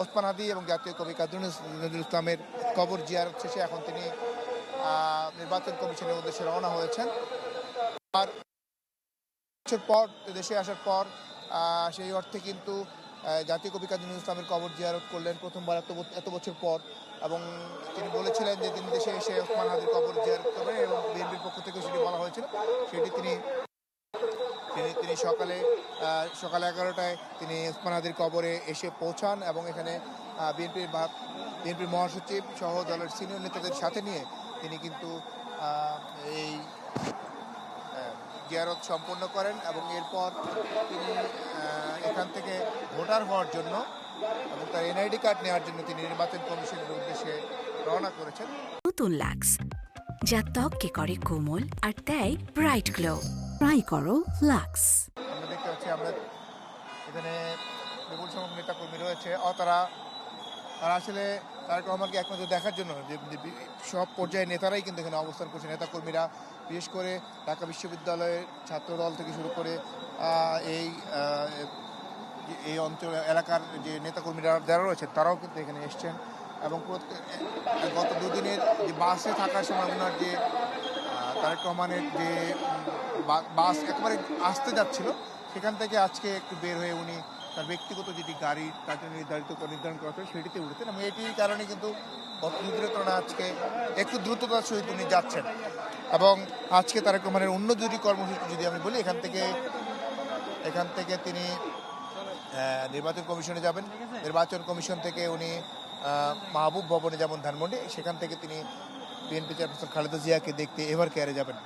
ওসমান হাদি এবং জাতীয় কবি কাজী নজরুল ইসলামের কবর জিয়ারত শেষে এখন তিনি নির্বাচন কমিশনের উদ্দেশ্যে রওনা হয়েছেন। আর বছর পর দেশে আসার পর সেই অর্থে কিন্তু জাতীয় কবি কাজী নজরুল ইসলামের কবর জিয়ারত করলেন প্রথমবার এত বছর পর, এবং তিনি বলেছিলেন যে তিনি দেশে এসে ওসমান হাদির কবর জিয়ারত করবেন এবং বিএনপির পক্ষ থেকে সেটি বলা হয়েছিল। সেটি তিনি সকালে 11টায় তিনি ওসমান হাদির কবরে এসে পৌঁছান এবং এখানে বিএনপির মহাসচিব সহ দলের সিনিয়র নেতাদের সাথে নিয়ে তিনি কিন্তু এই জিয়ারত সম্পন্ন করেন এবং এরপর তিনি এখান থেকে ভোটার হওয়ার জন্য এবং তার এনআইডি কার্ড নেওয়ার জন্য তিনি নির্বাচন কমিশনের উদ্দেশ্যে রওনা করেছেন। নতুন লাক্স যা ত্বককে করে কোমল আর দেয় ব্রাইট গ্লো। ট্রাই করো লাক্স। আমরা দেখতে পাচ্ছি আমরা এখানে বিপুল সংখ্যক নেতা কর্মী রয়েছে। তারা আসলে তারেক রহমানকে একমাত্র দেখার জন্য যে সব পর্যায়ের নেতারাই কিন্তু এখানে অবস্থান করছে। নেতাকর্মীরা বিশেষ করে ঢাকা বিশ্ববিদ্যালয়ের ছাত্রদল থেকে শুরু করে এই অঞ্চল এলাকার যে নেতাকর্মীরা যারা রয়েছে তারাও কিন্তু এখানে এসছেন এবং গত দুদিনের যে বাসে থাকার সময় ওনার যে তারেক রহমানের যে বাস একেবারে আসতে যাচ্ছিল সেখান থেকে আজকে একটু বের হয়ে উনি তার ব্যক্তিগত যেটি গাড়ি তার জন্য নির্ধারণ করা হয়েছে সেটিতে উঠেছেন এবং এটির কারণে কিন্তু গত দুদিনের তুলনায় আজকে একটু দ্রুততার সহিত উনি যাচ্ছেন। এবং আজকে তারেক রহমানের অন্য দুটি কর্মসূচি যদি আমি বলি, এখান থেকে তিনি নির্বাচন কমিশনে যাবেন। নির্বাচন কমিশন থেকে উনি মাহবুব ভবনে যেমন ধানমন্ডি, সেখান থেকে তিনি বিএনপি চেয়ারপারসন খালেদা জিয়াকে দেখতে এভার কেয়ারে যাবেন।